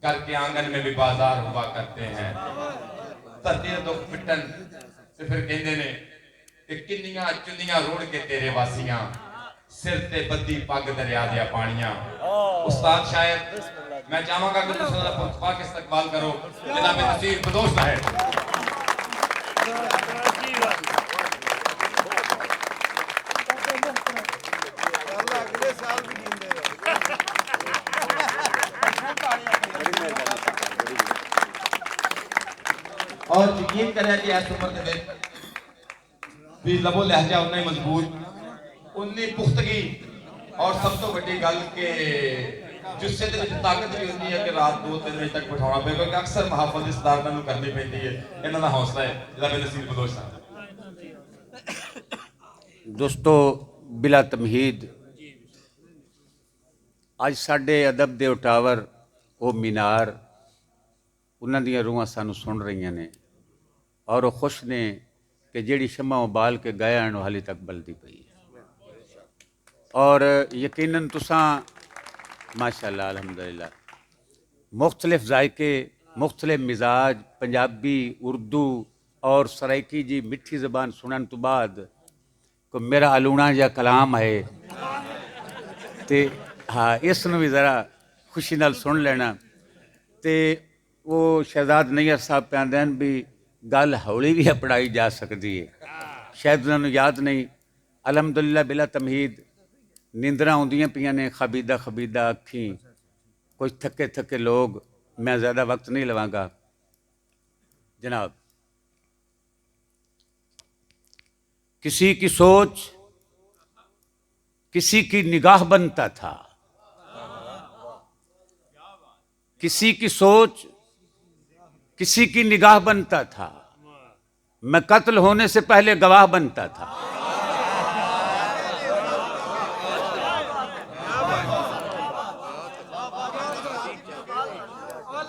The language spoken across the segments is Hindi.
घर के आंगन में भी बाजार हुआ करते हैं। धरती ने दुख पिटन ते फिर कहते ने कि किन्नियां चुन्नियां रोड़ के तेरे वासियां, सिर ते बद्दी पग दरिया दिया पानियां। उस्ताद शायद मैं चाहूंगा कि तुम सदा पुरस्कार के इस्तकबाल करो जनाब नसीर बदोश साहब। और यकीन करें कि इस उम्र के भी लबो लहजा उन्ना ही मजबूत, उन्नी पुख्तगी और सब तो बड़ी गल के जुस्से दे विच ताकत भी होती है कि रात 2-3 बजे तक बिठाना पे, क्योंकि अक्सर मुहाफिज इस दारना नूं करनी पैंदी है। इन्हां दा हौसला है जनाब नसीर बदोश साहब। दोस्तों, बिला तमहीद अज साडे अदब दे उटावर वो मीनार उन्हां दियां रूहां सानू सुन रही ने और वो खुश ने कि जिहड़ी शमा उबाल के गया वो हाली तक बलदी पई है। और यकीनन तुसां माशाअल्लाह अल्हम्दुलिल्लाह मुख्तलिफ जायके, मुख्तलिफ मिजाज, पंजाबी, उर्दू और सराइकी जी मिठी जबान सुनने तो बाद को मेरा अलूना जा कलाम है तो हाँ इसनूं भी ज़रा खुशी नाल सुन लेना। तो वो शहजाद नैयर साहब पे आंदे हैं भी गल हौली भी पढ़ाई जा सकती है, शायद उन्होंने याद नहीं। अलहमदुलिल्लाह बिला तमहीद नींदरां आउंदियां पियां ने, खबीदा खबीदा अखी, कुछ थके थके लोग। मैं ज़्यादा वक्त नहीं लवांगा जनाब। किसी की सोच किसी की निगाह बनता था, किसी की सोच किसी की निगाह बनता था, मैं कत्ल होने से पहले गवाह बनता था।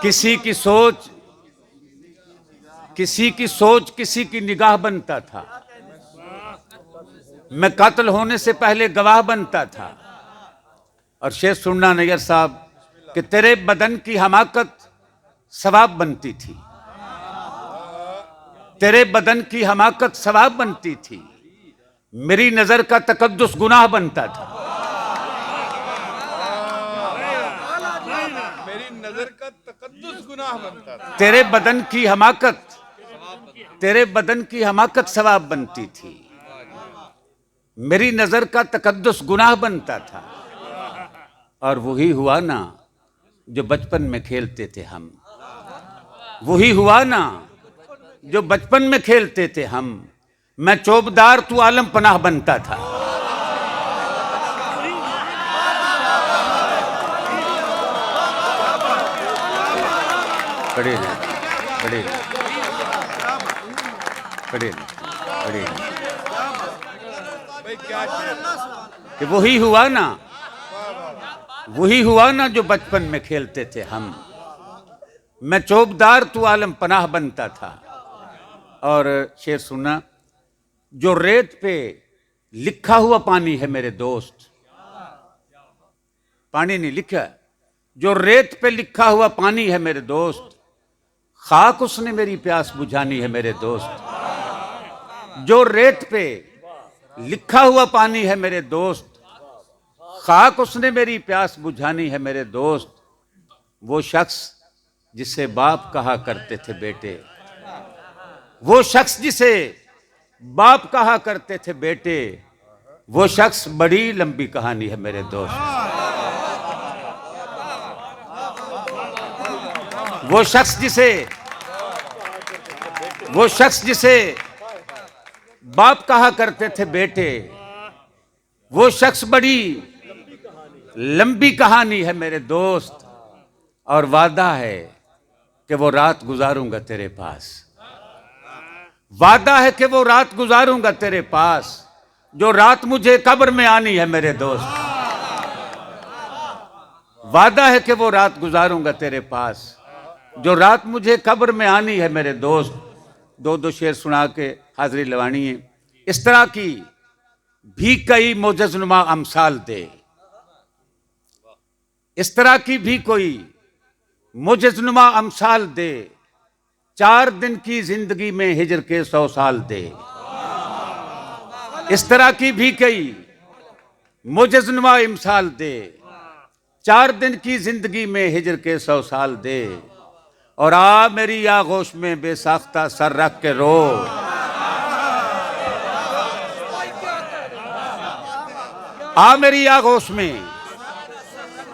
किसी की सोच किसी की निगाह बनता था, मैं कत्ल होने से पहले गवाह बनता था। और शेर सुनना नैयर साहब कि तेरे बदन की हमाकत सवाब बनती थी, तेरे बदन की हमाकत सवाब बनती थी, मेरी नजर का तकद्दुस गुनाह बनता था। मेरी नजर का तकद्दुस गुनाह बनता था। तेरे बदन की हमाकत सवाब बनती थी, मेरी नजर का तकद्दुस गुनाह बनता था। और वही हुआ ना जो बचपन में खेलते थे हम, वही हुआ ना जो बचपन में खेलते थे हम। मैं चौबदार तू आलम पनाह बनता था। खड़े रहे, खड़े रहे, खड़े रहे, खड़े रहे। भाई क्या कि वही हुआ ना जो बचपन में खेलते थे हम। मैं चौबदार तू आलम पनाह बनता था। और शेर सुना, जो रेत पे लिखा हुआ पानी है मेरे दोस्त, पानी नहीं लिखा, जो रेत पे लिखा हुआ पानी है मेरे दोस्त, खाक उसने मेरी प्यास बुझानी है मेरे दोस्त। जो रेत पे लिखा हुआ पानी है मेरे दोस्त, खाक उसने मेरी प्यास बुझानी है मेरे दोस्त। वो शख्स जिसे बाप कहा करते थे बेटे, वो शख्स जिसे बाप कहा करते थे बेटे, वो शख्स बड़ी लंबी कहानी है मेरे दोस्त। वो शख्स जिसे बाप कहा करते थे बेटे, वो शख्स बड़ी लंबी कहानी है मेरे दोस्त। और वादा है कि वो रात गुजारूंगा तेरे पास, वादा है कि वो रात गुजारूंगा तेरे पास, जो रात मुझे कब्र में आनी है मेरे दोस्त। वादा है कि वो रात गुजारूंगा तेरे पास, जो रात मुझे कब्र में आनी है मेरे दोस्त। दो दो शेर सुना के हाजिरी लवानी है। इस तरह की भी कई मोजज़नुमा अमसाल दे, इस तरह की भी कोई मुजज़नुमा अमसाल दे, 4 दिन की जिंदगी में हिजर के 100 साल दे। इस तरह की भी कई मुजज़नुमा इमसाल दे, 4 दिन की जिंदगी में हिजर के 100 साल दे। और आ मेरी आगोश में बेसाख्ता सर रख के रो, आ मेरी आगोश में,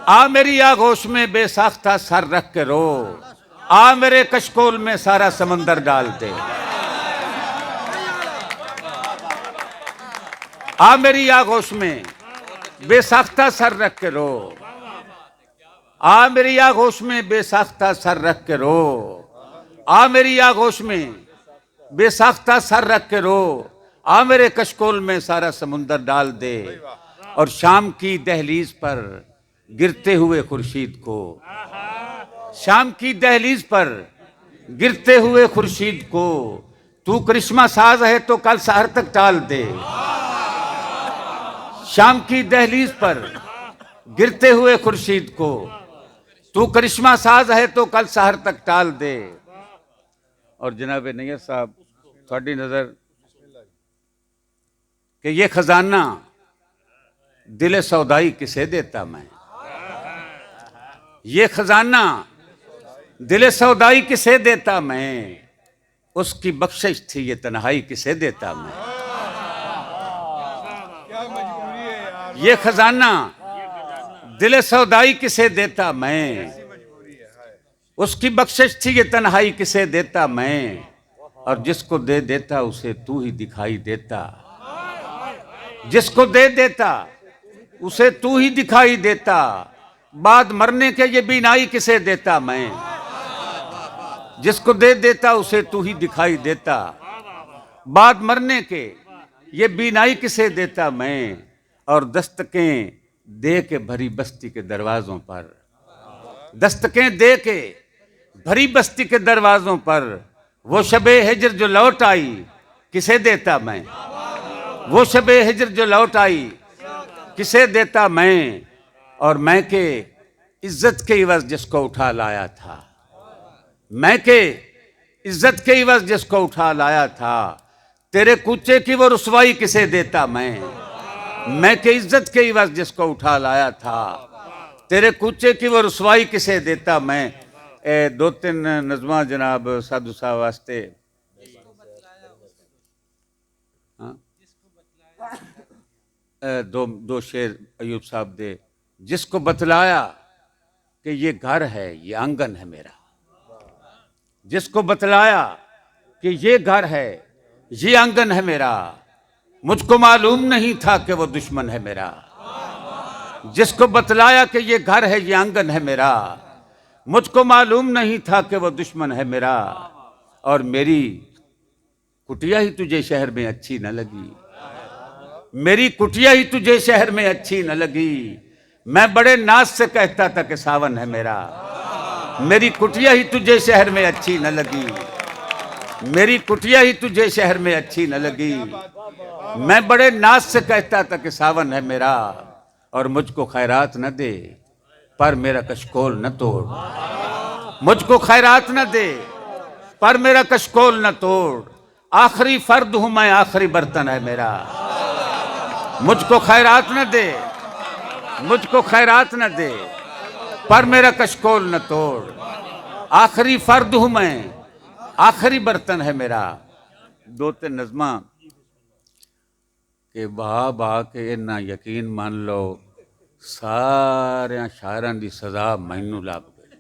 आ मेरी आगोश में बेसाख्ता सर रख के रो, आ मेरे कशकोल में सारा समंदर डाल दे। आ मेरी आगोश में बेसाख्ता सर रख के रो, आ मेरी आगोश में बेसाख्ता सर रख के रो, आ मेरी आगोश में बेसाख्ता सर रख के रो, आ मेरे कशकोल में सारा समुंदर डाल दे। और शाम की दहलीज पर गिरते हुए खुर्शीद को, शाम की दहलीज पर गिरते हुए खुर्शीद को, तू करिश्मा साज है तो कल सहर तक टाल दे। शाम की दहलीज पर गिरते हुए खुर्शीद को, तू करिश्मा साज है तो कल सहर तक टाल दे। और जनाब नैयर साहब, थोड़ी नजर कि ये खजाना दिल सौदाई किसे देता मैं, ये खजाना दिल सौदाई किसे देता मैं, उसकी बख्शिश थी ये तन्हाई किसे देता मैं। क्या मजबूरी है यार, ये खजाना दिल सौदाई किसे देता मैं, उसकी बख्शिश थी ये तन्हाई किसे देता मैं। और जिसको दे देता उसे तू ही दिखाई देता, जिसको दे देता उसे तू ही दिखाई देता। बाद मरने के ये बीनाई किसे देता मैं, जिसको दे देता उसे तू ही दिखाई देता। बाद मरने के ये बीनाई किसे देता मैं। और दस्तकें दे के भरी बस्ती के दरवाजों पर, दस्तकें दे के भरी बस्ती के दरवाजों पर, वो शबे हिजर जो लौट आई किसे देता मैं, वो शबे हिजर जो लौट आई किसे देता मैं। और मैं के इज्जत के इवज जिसको उठा लाया था, मैं के इज्जत के इवज जिसको उठा लाया था, तेरे कूचे की वो रुसवाई किसे देता मैं के इज्जत के इवज जिसको उठा लाया था, तेरे कूचे की वो रुसवाई किसे देता मैं। 2-3 नज़मा जनाब साधु साहब वास्ते। हाँ? दो शेर अयूब साहब दे। जिसको बतलाया कि ये घर है, ये आंगन है मेरा, जिसको बतलाया कि ये घर है, ये आंगन है मेरा, मुझको मालूम नहीं था कि वो दुश्मन है मेरा। जिसको बतलाया कि ये घर है, ये आंगन है मेरा, मुझको मालूम नहीं था कि वो दुश्मन है मेरा। और मेरी कुटिया ही तुझे शहर में अच्छी न लगी, मेरी कुटिया ही तुझे शहर में अच्छी न लगी। मैं बड़े नाज से कहता था कि सावन है मेरा, मेरी कुटिया ही तुझे शहर में अच्छी न लगी, मेरी कुटिया ही तुझे शहर में अच्छी न लगी। मैं बड़े नाज से कहता था कि सावन है मेरा। और मुझको खैरात न दे पर मेरा कशकोल न तोड़, मुझको खैरात न दे पर मेरा कशकोल न तोड़। आखिरी फर्द हूं मैं, आखिरी बर्तन है मेरा, मुझको खैरात न दे, मुझको खैरात न दे पर मेरा कशकोल न तोड़। आखिरी फर्द हूं मैं, आखिरी बर्तन है मेरा। 2-3 नज़मा के बहा बहा के इन्ना यकीन मान लो सारे शायरां दी सजा मैनू लग गई।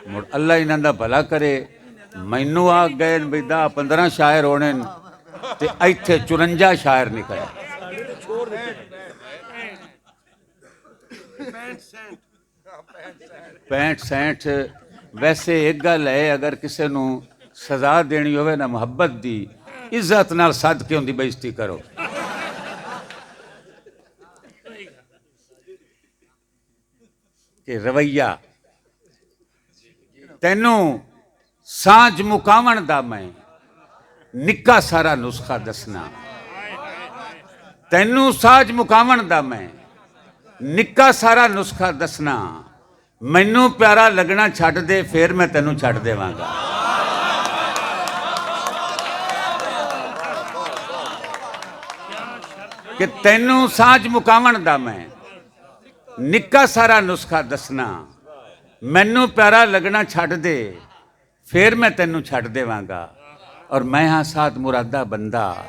मुड़ अल्लाह इन्हां दा भला करे, मैनू आ गए बई 10-15 शायर होने ते इत्थे 54 शायर निकले। 65 वैसे एक गल है, अगर किसी नू सजा देनी होवे ना मुहब्बत दी, इज्जत नाल सद के उनकी बेइज्जती करो। कि रवैया तैनू सांझ मुकावण दा मैं निक्का सारा नुस्खा दसना, तैनू सांझ मुकावण दा मैं निक्का सारा नुस्खा दसना। ਮੈਨੂੰ ਪਿਆਰਾ ਲੱਗਣਾ ਛੱਡ ਦੇ, ਫਿਰ ਮੈਂ ਤੈਨੂੰ ਛੱਡ ਦੇਵਾਂਗਾ। ਕਿ ਤੈਨੂੰ ਸਾਂਝ ਮੁਕਾਵਣ ਦਾ ਮੈਂ ਨਿੱਕਾ ਸਾਰਾ ਨੁਸਖਾ ਦੱਸਣਾ। ਮੈਨੂੰ ਪਿਆਰਾ ਲੱਗਣਾ ਛੱਡ ਦੇ, ਫਿਰ ਮੈਂ ਤੈਨੂੰ ਛੱਡ ਦੇਵਾਂਗਾ। ਔਰ ਮੈਂ ਹਾਂ ਸਾਧ ਮੁਰਾਦਾ ਬੰਦਾ,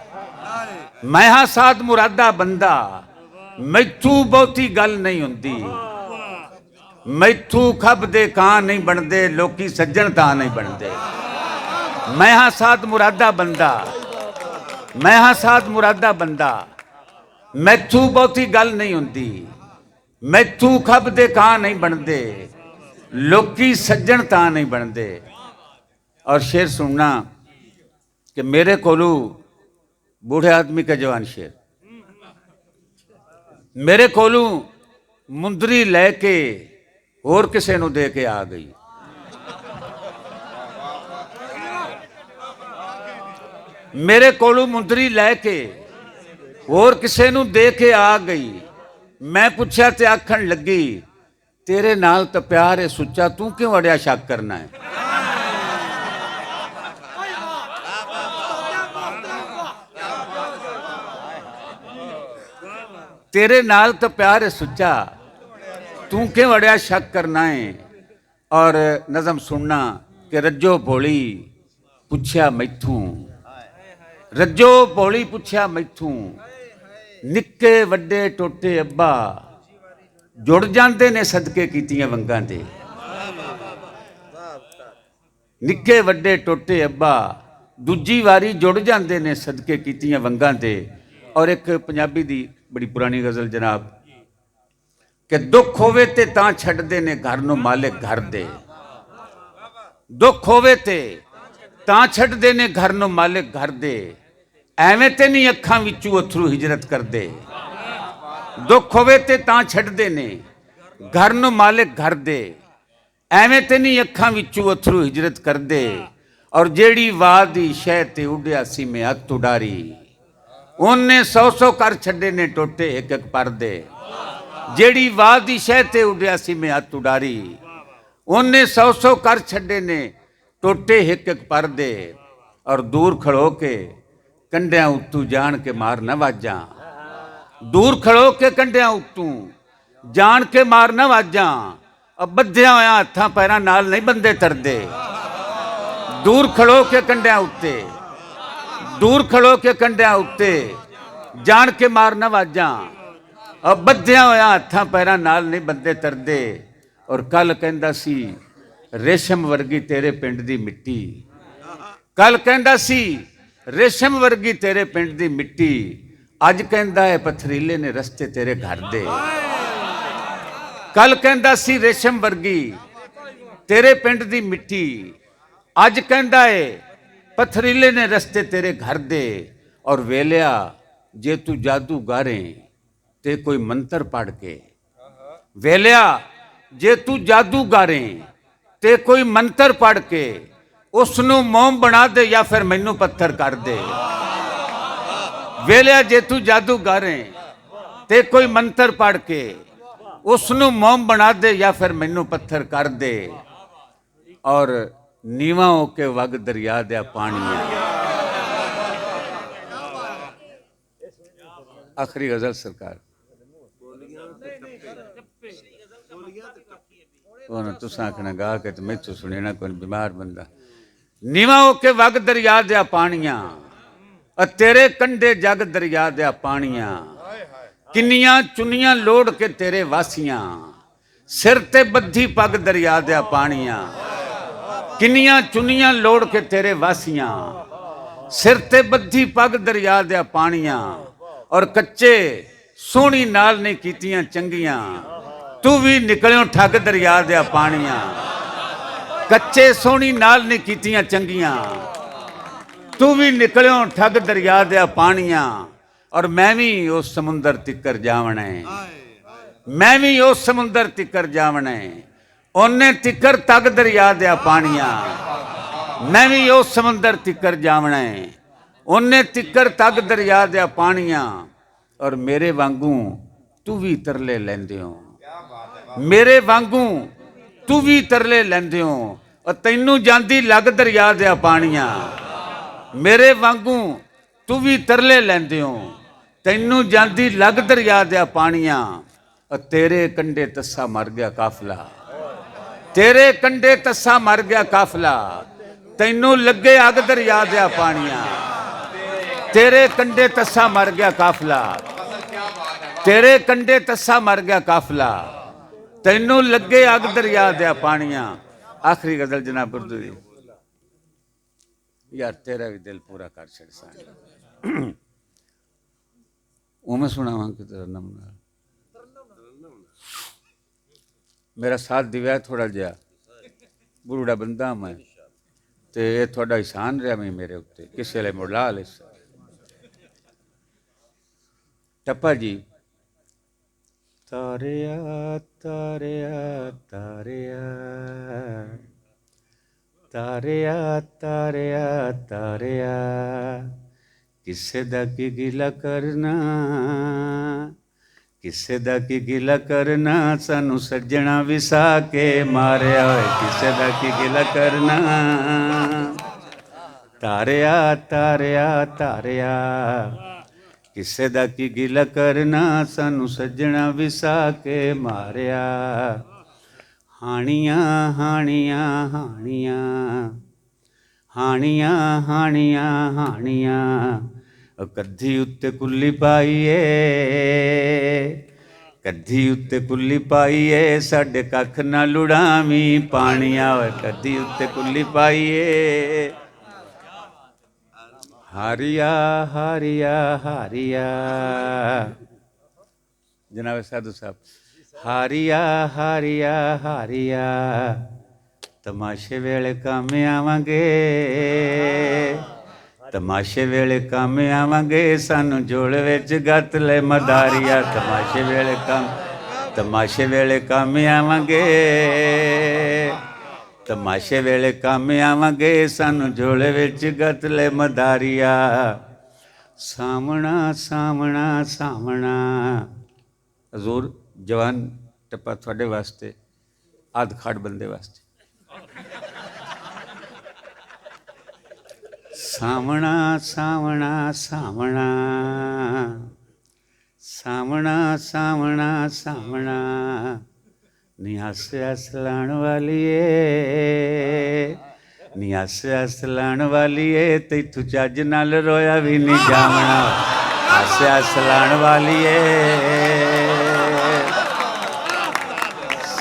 ਮੈਂ ਹਾਂ ਸਾਧ ਮੁਰਾਦਾ ਬੰਦਾ। ਮੈਥੋਂ ਬਹੁਤੀ ਗੱਲ ਨਹੀਂ ਹੁੰਦੀ, ਮੈਥੋਂ ਖੱਬ ਦੇ ਕਾਂ ਨਹੀਂ ਬਣਦੇ, ਲੋਕੀ ਸੱਜਣ ਤਾਂ ਨਹੀਂ ਬਣਦੇ। ਮੈਂ ਹਾਂ ਸਾਧ ਮੁਰਾਦਾ ਬੰਦਾ, ਮੈਂ ਹਾਂ ਸਾਧ ਮੁਰਾਦਾ ਬੰਦਾ। ਮੈਥੋਂ ਬਹੁਤੀ ਗੱਲ ਨਹੀਂ ਹੁੰਦੀ, ਮੈਥੋਂ ਖੱਬ ਦੇ ਕਾਂ ਨਹੀਂ ਬਣਦੇ, ਲੋਕੀ ਸੱਜਣ ਤਾਂ ਨਹੀਂ ਬਣਦੇ। और शेर सुनना कि मेरे कोलू बूढ़े आदमी का जवान शेर, मेरे कोलू मुंदरी लैके होर किसे नूं दे के आ गई। मेरे कोलू मुंदरी लैके होर किसे नूं दे के आ गई। मैं पुछया ते आखण लगी, तेरे नाल तो प्यार है सुच्चा, तू क्यों अड़िया शक करना है। तेरे नाल तो प्यार है सुच्चा, तू क्यों अड़िया शक करना है। और नज़म सुनना कि रज्जो भोली पुछया मैथू, रज्जो भोली पुछया मैथू। निक्के वड्डे टोटे अब्बा जुड़ जाते ने सदके कीतियां वंगां दे। निक्के वड्डे टोटे अब्बा दूजी वारी जुड़ जाते ने सदके कीतियां वंगां दे। और एक पंजाबी दी बड़ी पुरानी गज़ल जनाब कि दुख होवे ते तां छड्डदे ने घर नूं मालिक घर दे। दुख होवे ते तां छड्डदे ने घर नूं मालिक घर दे, ਐਵੇਂ ਤੇ ਨਹੀਂ ਅੱਖਾਂ ਵਿੱਚੋਂ ਅਥਰੂ ਹਿਜਰਤ ਕਰਦੇ। ਦੁੱਖ ਹੋਵੇ ਤੇ ਤਾਂ ਛੱਡਦੇ ਨੇ ਘਰ ਨੂੰ ਮਾਲਿਕ ਘਰ ਦੇ, ਐਵੇਂ ਤੇ ਨਹੀਂ ਅੱਖਾਂ ਵਿੱਚੋਂ ਅਥਰੂ ਹਿਜਰਤ ਕਰਦੇ। ਔਰ ਜਿਹੜੀ ਵਾਹ ਦੀ ਸ਼ਹਿ ਤੇ ਉੱਡਿਆ ਸੀ ਮੈਂ ਹੱਥ ਉਡਾਰੀ, ਉਹਨੇ 100 ਕਰ ਛੱਡੇ ਨੇ ਟੋਟੇ ਇੱਕ ਇੱਕ ਪਰਦੇ। ਜਿਹੜੀ ਵਾਹ ਦੀ ਸ਼ਹਿ ਤੇ ਉੱਡਿਆ ਸੀ ਮੈਂ ਹੱਥ ਉਡਾਰੀ, ਉਹਨੇ 100 ਕਰ ਛੱਡੇ ਨੇ ਟੋਟੇ ਇੱਕ ਇੱਕ ਪਰਦੇ। ਔਰ ਦੂਰ ਖੜੋ ਕੇ ਕੰਡਿਆਂ ਉੱਤੋਂ ਜਾਣ ਕੇ ਮਾਰ ਨਾ ਵਾਜਾਂ, ਦੂਰ ਖੜੋ ਕੇ ਕੰਡਿਆਂ ਉੱਤੋਂ ਜਾਣ ਕੇ ਮਾਰ ਨਾ ਵਾਜਾਂ। ਬੱਧਿਆਂ ਹੋਇਆਂ ਹੱਥਾਂ ਪੈਰਾਂ ਨਾਲ ਨਹੀਂ ਬੰਦੇ ਤਰਦੇ। ਦੂਰ ਖੜੋ ਕੇ ਕੰਡਿਆਂ ਉੱਤੇ, ਦੂਰ ਖੜੋ ਕੇ ਕੰਡਿਆਂ ਉੱਤੇ ਜਾਣ ਕੇ ਮਾਰ ਨਾ ਵਾਜਾਂ। ਬੱਧਿਆਂ ਹੋਇਆਂ ਹੱਥਾਂ ਪੈਰਾਂ ਨਾਲ ਨਹੀਂ ਬੰਦੇ ਤਰਦੇ। ਔਰ ਕੱਲ ਕਹਿੰਦਾ ਸੀ ਰੇਸ਼ਮ ਵਰਗੀ ਤੇਰੇ ਪਿੰਡ ਦੀ ਮਿੱਟੀ, ਕੱਲ ਕਹਿੰਦਾ ਸੀ ਰੇਸ਼ਮ ਵਰਗੀ ਤੇਰੇ ਪਿੰਡ ਦੀ ਮਿੱਟੀ, ਅੱਜ ਕਹਿੰਦਾ ਹੈ ਪਥਰੀਲੇ ਨੇ ਰਸਤੇ ਤੇਰੇ ਘਰ ਦੇ। ਕੱਲ ਕਹਿੰਦਾ ਸੀ ਰੇਸ਼ਮ ਵਰਗੀ ਤੇਰੇ ਪਿੰਡ ਦੀ ਮਿੱਟੀ, ਅੱਜ ਕਹਿੰਦਾ ਹੈ ਪਥਰੀਲੇ ਨੇ ਰਸਤੇ ਤੇਰੇ ਘਰ ਦੇ। ਔਰ ਵੇਲਿਆ ਜੇ ਤੂੰ ਜਾਦੂ ਗਾਰੇ ਤੇ ਕੋਈ ਮੰਤਰ ਪੜ ਕੇ, ਵੇਲਿਆ ਜੇ ਤੂੰ ਜਾਦੂ ਗਾਰੇ ਤੇ ਕੋਈ ਮੰਤਰ ਪੜ ਕੇ ਉਸ ਨੂੰ ਮੋਮ ਬਣਾ ਦੇ ਜਾਂ ਫਿਰ ਮੈਨੂੰ ਪੱਥਰ ਕਰ ਦੇ। ਵੇਲਿਆ ਜੇ ਤੂੰ ਜਾਦੂ ਗਾਰੇ ਤੇ ਕੋਈ ਮੰਤਰ ਪੜ ਕੇ ਉਸ ਨੂੰ ਮੋਮ ਬਣਾ ਦੇ ਜਾਂ ਫਿਰ ਮੈਨੂੰ ਪੱਥਰ ਕਰ ਦੇ। ਔਰ ਨੀਵਾਂ ਹੋ ਕੇ ਵਗ ਦਰਿਆ ਦਾ ਪਾਣੀ ਹੈ। आखिरी गजल सरकार तुसा आखना गा के तो मैथों सुने ना कोई बीमार बंदा। नीवा होके वग दरिया दिया पानियां, तेरे कंढे जग दरिया दिया पानियां। किन्नियां चुनियां लोड़ के तेरे वासियां, सिर ते बद्धी पग दरिया दिया पानियां। किन्नियां चुनियां लोड़ के तेरे वासियां, सिर ते बद्धी पग दरिया दिया पानियां। और कच्चे सोहनी नाल ने कीतियां चंगियां, तू भी निकलियो ठग दरिया दिया पानियां। कच्चे सोहनी नाल ने कीतियां चंगियां, तू भी निकलियो ठग दरिया दिया पानियां। और मैं भी उस समुंदर तिकर जावना है, मैं भी उस समुंदर तिकर जावना है, ओने तिकर तग दरिया दिया पानियां। मैं भी उस समुंदर तिकर जावना है, ओने तिकर तग दरिया दिया पानियां। और मेरे वांगू तू भी तरले लैंदे हो, मेरे वांगू ਤੂੰ ਵੀ ਤਰਲੇ ਲੈਂਦੇ ਹੋ ਤੈਨੂੰ ਜਾਂਦੀ ਲੱਗ ਦਰਿਆ ਦਿਆ ਪਾਣੀਆਂ ਮੇਰੇ ਵਾਂਗੂ ਤੂੰ ਵੀ ਤਰਲੇ ਲੈਂਦੇ ਹੋ ਤੈਨੂੰ ਜਾਂਦੀ ਲੱਗ ਦਰਿਆ ਦਿਆ ਪਾਣੀਆਂ ਤੇਰੇ ਕੰਢੇ ਤੱਸਾ ਮਰ ਗਿਆ ਕਾਫਲਾ ਤੇਰੇ ਕੰਢੇ ਤੱਸਾ ਮਰ ਗਿਆ ਕਾਫਲਾ ਤੈਨੂੰ ਲੱਗੇ ਅੱਗ ਦਰਿਆ ਦਿਆ ਪਾਣੀਆਂ ਤੇਰੇ ਕੰਢੇ ਤੱਸਾ ਮਰ ਗਿਆ ਕਾਫਲਾ ਤੇਰੇ ਕੰਢੇ ਤੱਸਾ ਮਰ ਗਿਆ ਕਾਫਲਾ ਤੈਨੂੰ ਲੱਗੇ ਅੱਗ ਦਰਿਆ ਦਿਆ ਪਾਣੀਆਂ ਆਖਰੀ ਗਜ਼ਲ ਜਨਾਬ ਉਰਦੂ ਦੀ यार तेरा भी दिल पूरा कर छड़ सा मैं सुनावा कि तेरा नमूना मेरा साथ दिव्या थोड़ा जहा बुरूड़ा बंदा मैं तो ये थोड़ा एहसान रहा मैं मेरे उत्ते किस वेले मुड़ा ले टप्पा जी तारिया तारिया तारिया तारिया तारिया तारिया किसे दा की गिला करना किसे दा की गिला करना सानू सज्जणा विसा के मारिया किसे दा की गिला करना तारिया तारिया तारिया किसे दा की गिला करना सानू सज्जणा विसा के मारिया हानियां हानियां हानियां हानियां हानियां हानियां कद्धी उत्ते कुल्ली पाईए कद्धी उत्ते कुल्ली पाईए साडे कख ना लुड़ावी पानिया कद्धी उत्ते कुल्ली पाईए हारिया हारिया हारिया जनाब साधु साहब हारिया हारिया हारिया तमाशे वेले काम आवांगे तमाशे वेले काम आवांगे सानू जोड़ विच गत ले मदारिया तमाशे वेले काम आवांगे तमाशे वेले काम आवांगे सानू जोड़ विच गत ले मदारिया सामना सामना सामना हजूर जवान टप्पा थोड़े वास्ते आध खाड़ बंदे वास्ते सामना सामना सामना सामना सामना सामना नी हासे हस लाण वालीए नी हासे हस लाण वालीए तैथू चज नाल रोया भी नहीं जावना हासे हस लाण वालीए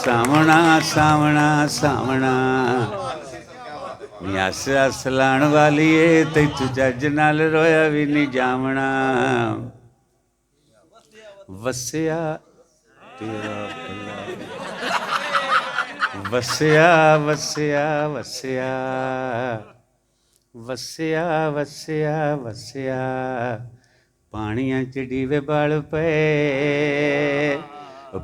सामना सामना सामना हस हस लाण वालीए तैथू जज नाल रोया भी नहीं जावना वसिया तेरा वसिया वसिया वसिया वसिया वसिया वसिया पानियां च डीवे बल पे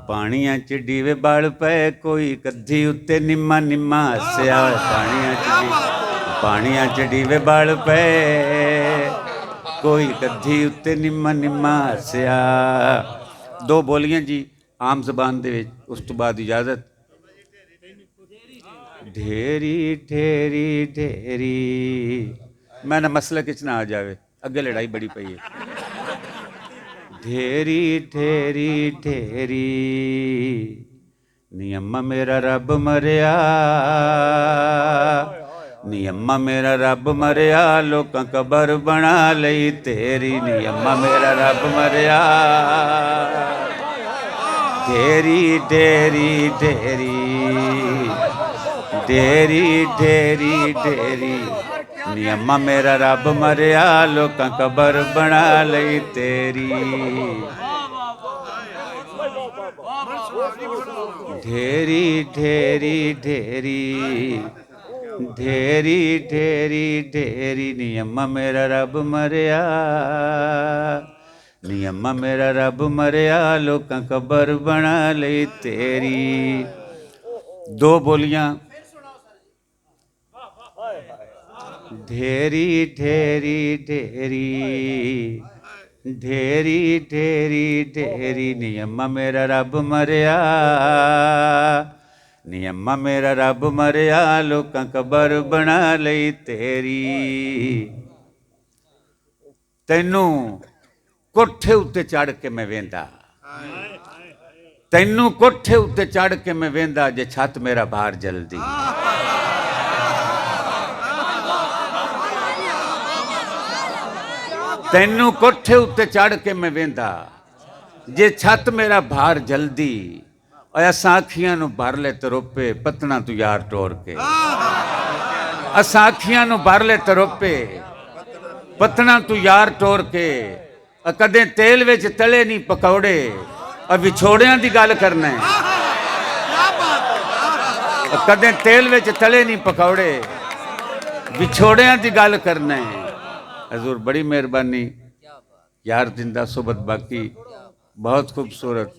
पानियां च डीवे बल पे कोई कद्धी उत्ते निम्मा निम्मा हस्या पानियां च डीवे बल पे कोई कद्धी उत्ते निम्मा निम्मा हस्या दो बोलियां जी आम जबान दे विच उस तो बाद इजाजत ढेरी ढेरी ढेरी मैं ना मसले किच ना आ जावे अगे लड़ाई बड़ी पई है ढेरी ढेरी ढेरी नी अम्मा मेरा रब मरिया नी अम्मा मेरा रब मरिया लोकां कबर बना लई तेरी नी अम्मा मेरा रब मरिया ढेरी ढेरी ढेरी ढेरी ढेरी ढेरी नी अम्मा मेरा रब मरिया लोकां कबर बना लई तेरी ढेरी ढेरी ढेरी ढेरी ढेरी ढेरी नी अम्मा मेरा रब मरिया नी अम्मा मेरा रब मरिया लोकां कबर बना लई तेरी दो बोलियां ढेरी ढेरी ढेरी ढेरी ढेरी ढेरी नी अम्मा मेरा रब मरिया नी अम्मा मेरा रब मरिया लोकां कबर बना लई तेरी। तैनू कोठे उत्ते चढ़ के मैं वेंदा, तैनू कोठे उत्ते चढ़ के मैं वेंदा जे छत मेरा बाहर जलदी। तैनू कोठे उत्ते चढ़ के मैं वेंदा जे छत मेरा बाहर जलदी। असा अखियां नू भर ले तरोपे पतना तू यार टोर के। असा अखियां नू भर ले तरोपे पतना तू यार टोर के। कदे तेल विच तले नहीं पकौड़े और विछोड़ियां दी गल करना है। कदे तेल विच तले नहीं पकौड़े विछोड़ियां दी गल करना है। हजूर बड़ी मेहरबानी यार जिंदा सुबत बाकी बहुत खूबसूरत।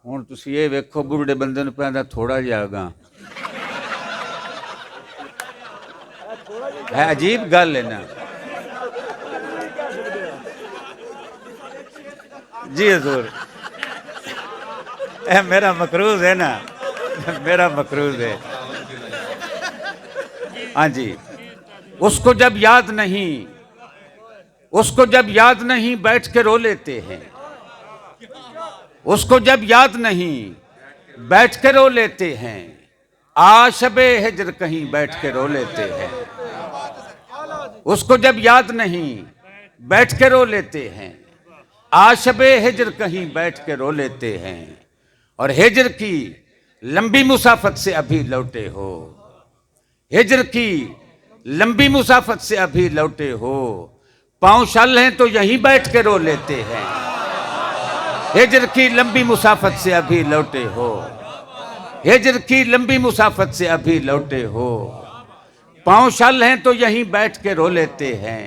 हुण तुसीं ये वेखो बुढ़े बंदे नूं पैंदा थोड़ा जिहा अगां है अजीब गल है ना जी हजूर। ए मेरा मकरूज है ना, मेरा मकरूज है। हाँ जी, उसको जब याद नहीं, उसको जब याद नहीं बैठ के रो लेते हैं। उसको जब याद नहीं बैठ के रो लेते हैं। आशबे हिजर कहीं बैठ के रो लेते हैं। उसको जब याद नहीं बैठ के रो लेते हैं। आशबे हिजर कहीं बैठ के रो लेते हैं। और हिजर की लंबी मुसाफत से अभी लौटे हो। हिजर की लंबी मुसाफत से अभी लौटे हो। पांव शल हैं तो यहीं बैठ के रो लेते हैं। हिजर की लंबी मुसाफत से अभी लौटे हो। हिजर की लंबी मुसाफत से अभी लौटे हो। पांव शल हैं तो यहीं बैठ के रो लेते हैं।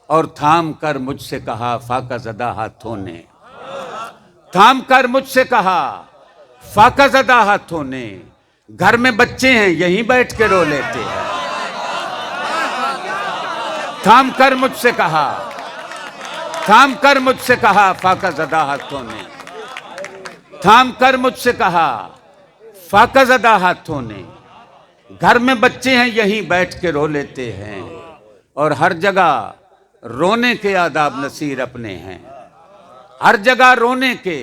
और थाम कर मुझसे कहा फाका ज़दा हाथों ने। थाम कर मुझसे कहा फाका ज़दा हाथों ने। घर में बच्चे हैं यहीं बैठ के रो लेते हैं। थाम कर मुझसे कहा, थाम कर मुझसे कहा फाका ज़दा हाथों ने। थाम कर मुझसे कहा फाका ज़दा हाथों ने। घर में बच्चे हैं यहीं बैठ के रो लेते हैं। और हर जगह रोने के आदाब नसीर अपने हैं। हर जगह रोने के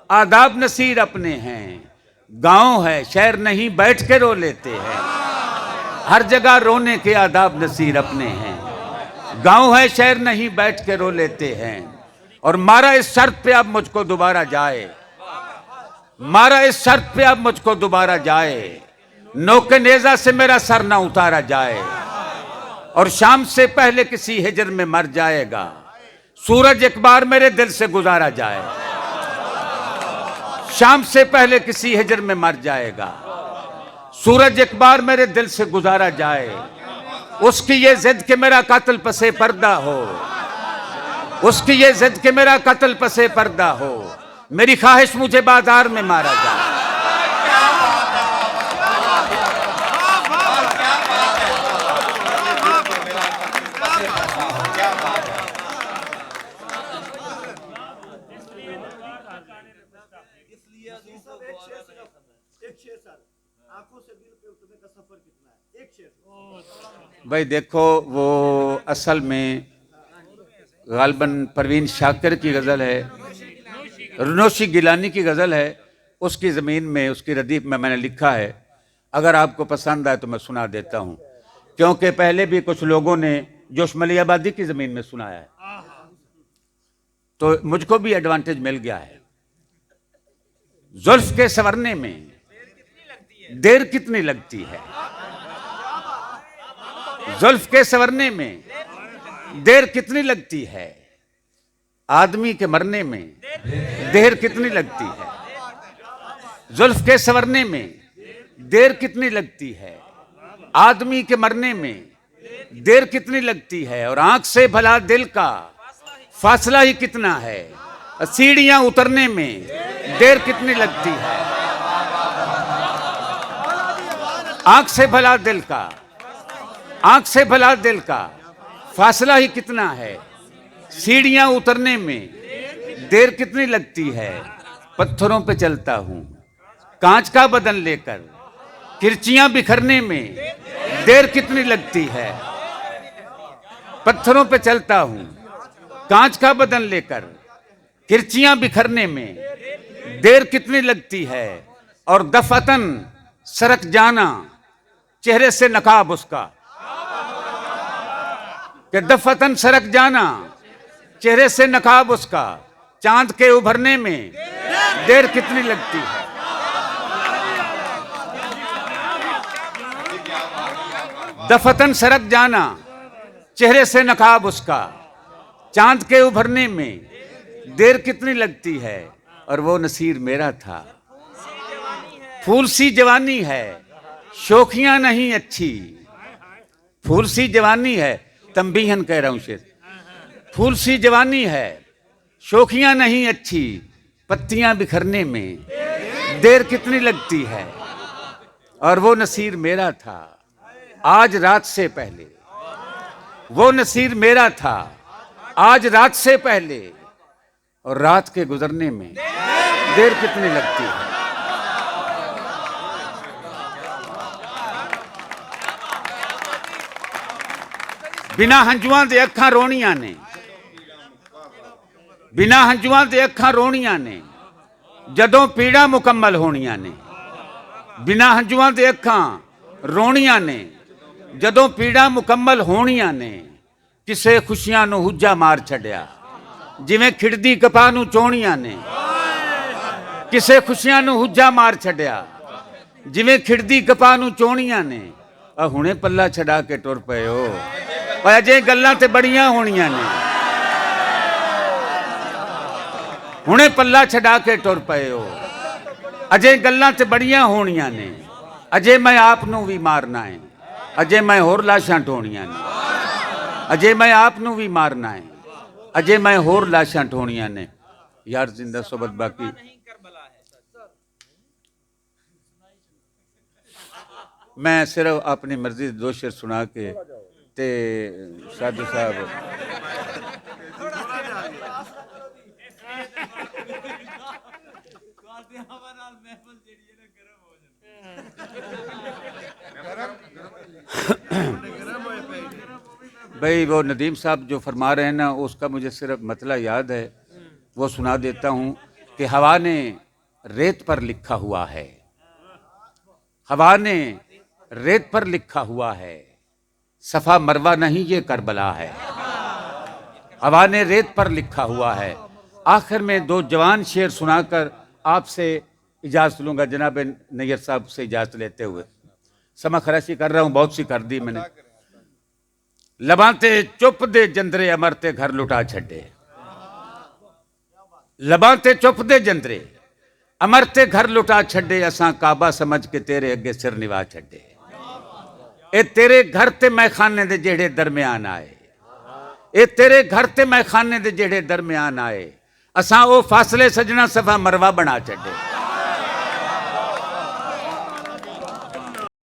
आदाब नसीर अपने हैं। गांव है शहर नहीं बैठ के रो लेते हैं। हर जगह रोने के आदाब नसीर अपने हैं। गांव है शहर नहीं बैठ के रो लेते हैं। और मारा इस शर्त पे अब मुझको दोबारा जाए। मारा इस शर्त पे अब मुझको दोबारा जाए। नोके नेजा से मेरा सर ना उतारा जाए। और शाम से पहले किसी हिजर में मर जाएगा। सूरज एक बार मेरे दिल से गुजारा जाए। शाम से पहले किसी हिजर में मर जाएगा। सूरज एक बार मेरे दिल से गुजारा जाए। उसकी ये जिद कि मेरा कत्ल पसे पर्दा हो। उसकी ये जिद कि मेरा कत्ल पसे पर्दा हो। मेरी ख्वाहिश मुझे बाजार में मारा जाए। भाई देखो वो असल में गालबन परवीन शाकिर की गज़ल है, रनोशी गिलानी की गज़ल है। उसकी ज़मीन में उसकी रदीफ में मैंने लिखा है। अगर आपको पसंद आए तो मैं सुना देता हूँ, क्योंकि पहले भी कुछ लोगों ने जोशमली आबादी की ज़मीन में सुनाया है, तो मुझको भी एडवांटेज मिल गया है। जुल्फ के संवरने में देर कितनी लगती है। जुल्फ के संवरने में देर कितनी लगती है। आदमी के मरने में देर कितनी लगती है। जुल्फ के संवरने में देर कितनी लगती है। आदमी के मरने में देर कितनी लगती है। और आंख से भला दिल का फासला ही कितना है। सीढ़ियां उतरने में देर कितनी लगती है। आंख से भला दिल का, आंख से भला दिल का फासला ही कितना है। सीढ़ियां उतरने में देर कितनी लगती है। पत्थरों पे चलता हूँ कांच का बदन लेकर, किरचियां बिखरने में देर कितनी लगती है। पत्थरों पे चलता हूँ कांच का बदन लेकर, किरचियां बिखरने में देर कितनी लगती है। और दफअतन सरक जाना चेहरे से नकाब उसका, कि दफअतन सरक जाना चेहरे से नकाब उसका, चांद के उभरने में देर कितनी लगती है। दफअतन सरक जाना चेहरे से नकाब उसका, चांद के उभरने में देर कितनी लगती है। और वो नसीर मेरा था। फूल सी जवानी है शोखियां नहीं अच्छी, फूल सी जवानी है, तंबीहन कह रहा हूं शेर। फूल सी जवानी है शोखियां नहीं अच्छी, पत्तियां बिखरने में देर कितनी लगती है। और वो नसीर मेरा था आज रात से पहले, वो नसीर मेरा था आज रात से पहले, और रात के गुजरने में देर कितनी लगती है। बिना हंजुआं दे अखां रोणियां ने, बिना हंजुआं दे अखां रोणियां ने, जदों पीड़ा मुकम्मल होणियां ने। बिना हंजुआं दे अखां रोणियां ने, जदों पीड़ा मुकम्मल होणियां ने। किसे खुशियां नूं हुज्जा मार छड्या, जिवें खिड़दी कपाह नूं चोणियां ने। किसे खुशियां नूं हुज्जा मार छड्या, जिवें खिड़दी कपाह नूं चोणियां ने। आ हुणे पल्ला छड़ा के टुर पए हो, पर अजे गल्लां ते बड़ियां होणियां ने। हुणे पल्ला छड़ा के टुर पए हो, अजे गल्लां ते बड़ियां होणियां ने। अजे मैं आप नूं भी मारना है, अजे मैं होर लाशां ढोणियां ने। अजे मैं आप नूं भी मारना है, अजे मैं होर लाशां ढोणियां ने। यार जिंदा सोबत बाकी मैं सिर्फ अपनी मर्जी दे दो शेर सुना के ते साधु साहब भाई वो नदीम साहब जो फरमा रहे हैं ना, उसका मुझे सिर्फ मतला याद है, वो सुना देता हूँ कि हवा ने रेत पर लिखा हुआ है, हवा ने रेत पर लिखा हुआ है, सफा मरवा नहीं ये करबला है। हवा ने रेत पर लिखा हुआ है। आखिर में दो जवान शेर सुनाकर आपसे इजाजत लूंगा जनाब नैयर साहब से इजाजत लेते हुए। समा खराशी कर रहा हूं, बहुत सी कर दी मैंने। लबाते चुप दे जंदरे अमरते घर लुटा छड्डे, लबाते चुप दे जंदरे अमरते घर लुटा छड्डे, असां काबा समझ के तेरे अगे सिर निवा छड्डे। ए तेरे घर ते मैखाने दे जेड़े दरम्यान आए, ए तेरे घर ते मैखाने दे जेड़े दरम्यान आए, असां ओ फासले सजना सफा मरवा बना छड्डे।